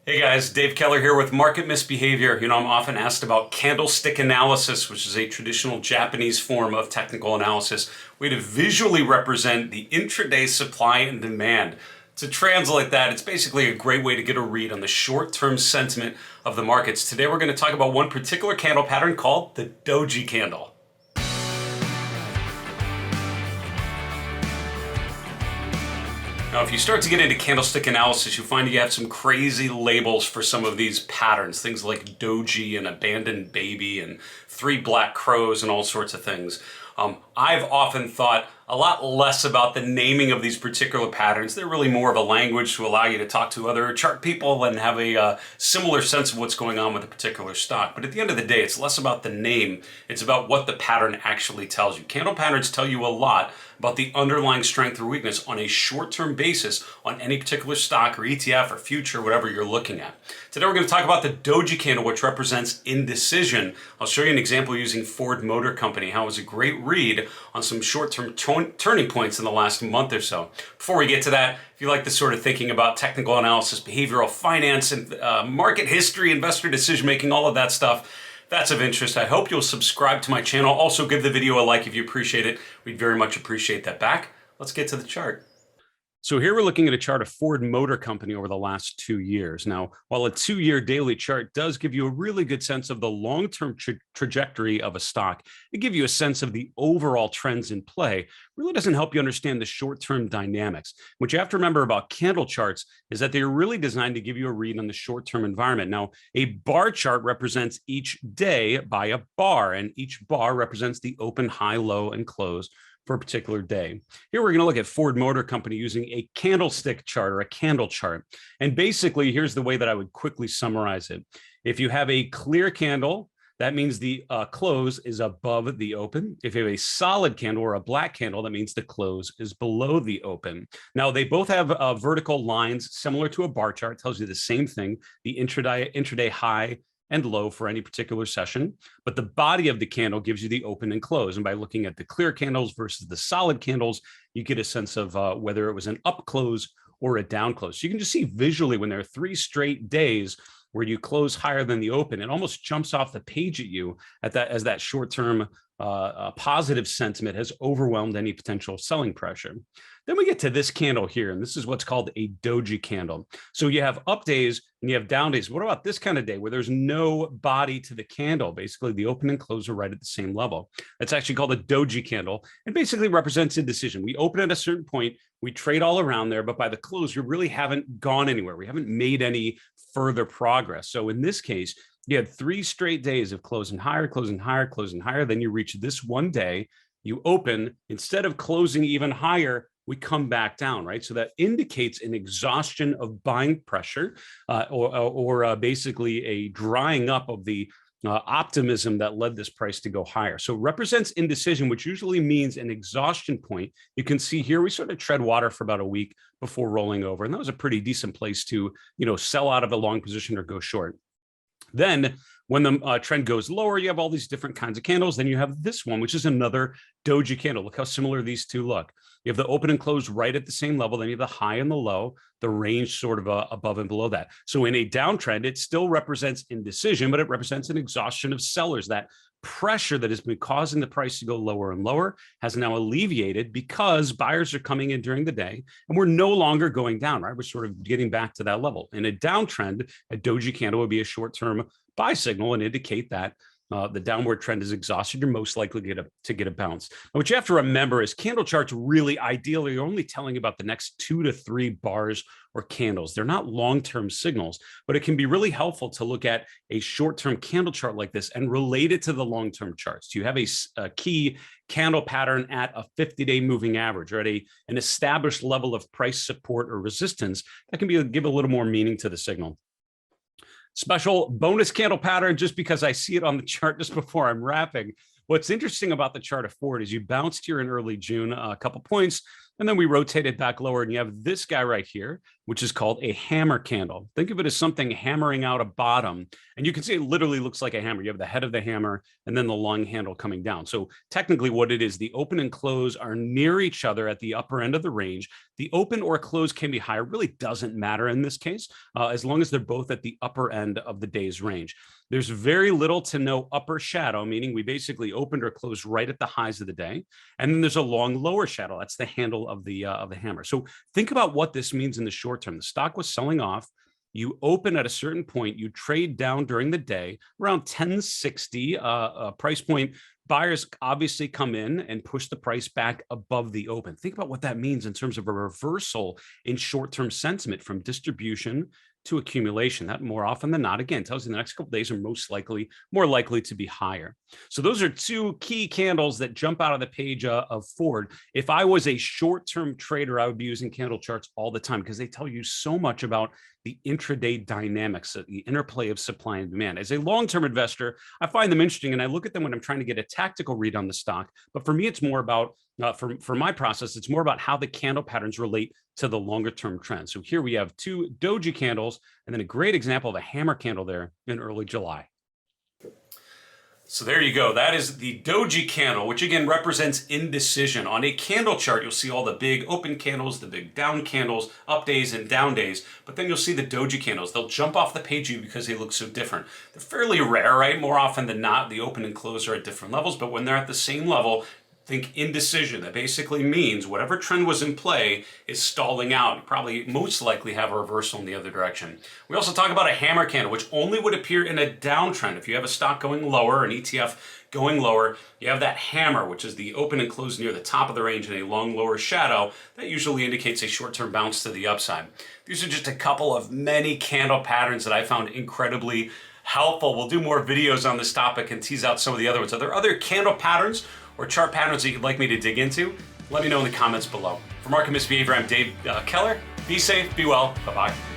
Hey guys, Dave Keller here with Market Misbehavior. I'm often asked about candlestick analysis, which is a traditional Japanese form of technical analysis, way to visually represent the intraday supply and demand. To translate that, it's basically a great way to get a read on the short-term sentiment of the markets. Today we're going to talk about one particular candle pattern called the Doji Candle. Now, if you start to get into candlestick analysis, you find you have some crazy labels for some of these patterns. Things like doji and abandoned baby and three black crows and all sorts of things. I've often thought a lot less about the naming of these particular patterns. They're really more of a language to allow you to talk to other chart people and have a similar sense of what's going on with a particular stock. But at the end of the day, it's less about the name. It's about what the pattern actually tells you. Candle patterns tell you a lot about the underlying strength or weakness on a short-term basis on any particular stock or ETF or future, whatever you're looking at. Today we're going to talk about the Doji Candle, which represents indecision. I'll show you an example using Ford Motor Company, how it was a great read on some short-term turning points in the last month or so. Before we get to that, if you like this sort of thinking about technical analysis, behavioral finance, and market history, investor decision-making, all of that stuff, that's of interest, I hope you'll subscribe to my channel. Also give the video a like if you appreciate it. We'd very much appreciate that back. Let's get to the chart. So here we're looking at a chart of Ford Motor Company over the last 2 years. Now, while a 2-year daily chart does give you a really good sense of the long-term trajectory of a stock, it gives you a sense of the overall trends in play, really doesn't help you understand the short-term dynamics. What you have to remember about candle charts is that they're really designed to give you a read on the short-term environment. Now, a bar chart represents each day by a bar, and each bar represents the open, high, low, and close for a particular day. Here we're going to look at Ford Motor Company using a candlestick chart or a candle chart. And basically, here's the way that I would quickly summarize it. If you have a clear candle, that means the close is above the open. If you have a solid candle or a black candle, that means the close is below the open. Now, they both have vertical lines similar to a bar chart. It tells you the same thing, the intraday high and low for any particular session, but the body of the candle gives you the open and close. And by looking at the clear candles versus the solid candles, you get a sense of whether it was an up close or a down close. So you can just see visually when there are 3 straight days where you close higher than the open, it almost jumps off the page at you as that short-term positive sentiment has overwhelmed any potential selling pressure. Then we get to this candle here, and this is what's called a doji candle. So you have up days and you have down days. What about this kind of day where there's no body to the candle? Basically, the open and close are right at the same level. It's actually called a doji candle and basically represents indecision. We open at a certain point, we trade all around there, but by the close, we really haven't gone anywhere. We haven't made any further progress. So in this case, you had 3 straight days of closing higher, closing higher, closing higher. Then you reach this one day, you open, instead of closing even higher, we come back down, right? So that indicates an exhaustion of buying pressure or basically a drying up of the optimism that led this price to go higher. So it represents indecision, which usually means an exhaustion point. You can see here, we sort of tread water for about a week before rolling over. And that was a pretty decent place to, sell out of a long position or go short. Then when the trend goes lower, you have all these different kinds of candles. Then you have this one, which is another doji candle. Look how similar these two look. You have the open and close right at the same level. Then you have the high and the low, the range sort of above and below that. So in a downtrend, it still represents indecision, but it represents an exhaustion of sellers. That pressure that has been causing the price to go lower and lower has now alleviated because buyers are coming in during the day and we're no longer going down, right? We're sort of getting back to that level. In a downtrend, a doji candle would be a short-term buy signal and indicate that the downward trend is exhausted. You're most likely to get a bounce. Now, what you have to remember is candle charts really ideally are only telling about the next 2 to 3 bars or candles. They're not long-term signals, but it can be really helpful to look at a short-term candle chart like this and relate it to the long-term charts. You have a key candle pattern at a 50-day moving average or at an established level of price support or resistance that can give a little more meaning to the signal. Special bonus candle pattern, just because I see it on the chart just before I'm wrapping. What's interesting about the chart of Ford is you bounced here in early June, a couple points. And then we rotate it back lower, and you have this guy right here, which is called a hammer candle. Think of it as something hammering out a bottom. And you can see it literally looks like a hammer. You have the head of the hammer and then the long handle coming down. So technically what it is, the open and close are near each other at the upper end of the range. The open or close can be higher. It really doesn't matter in this case, as long as they're both at the upper end of the day's range. There's very little to no upper shadow, meaning we basically opened or closed right at the highs of the day. And then there's a long lower shadow. That's the handle of the hammer. So think about what this means in the short term. The stock was selling off. You open at a certain point, you trade down during the day around 1060 price point. Buyers obviously come in and push the price back above the open. Think about what that means in terms of a reversal in short-term sentiment from distribution to accumulation. That more often than not, again, tells you the next couple of days are more likely to be higher. So those are two key candles that jump out of the page of Ford. If I was a short-term trader, I would be using candle charts all the time because they tell you so much about the intraday dynamics, the interplay of supply and demand. As a long-term investor, I find them interesting, and I look at them when I'm trying to get a tactical read on the stock. But for me, it's more about, for my process, it's more about how the candle patterns relate to the longer-term trend. So here we have two doji candles, and then a great example of a hammer candle there in early July. So there you go. That is the doji candle, which again represents indecision. On a candle chart, you'll see all the big open candles, the big down candles, up days and down days, but then you'll see the doji candles. They'll jump off the page because they look so different. They're fairly rare, right? More often than not, the open and close are at different levels, but when they're at the same level, think indecision. That basically means whatever trend was in play is stalling out. You probably most likely have a reversal in the other direction. We also talk about a hammer candle, which only would appear in a downtrend. If you have a stock going lower, an ETF going lower, you have that hammer, which is the open and close near the top of the range and a long lower shadow. That usually indicates a short-term bounce to the upside. These are just a couple of many candle patterns that I found incredibly helpful. We'll do more videos on this topic and tease out some of the other ones. Are there other candle patterns or chart patterns that you'd like me to dig into? Let me know in the comments below. For Market Misbehavior, I'm Dave Keller. Be safe, be well, bye-bye.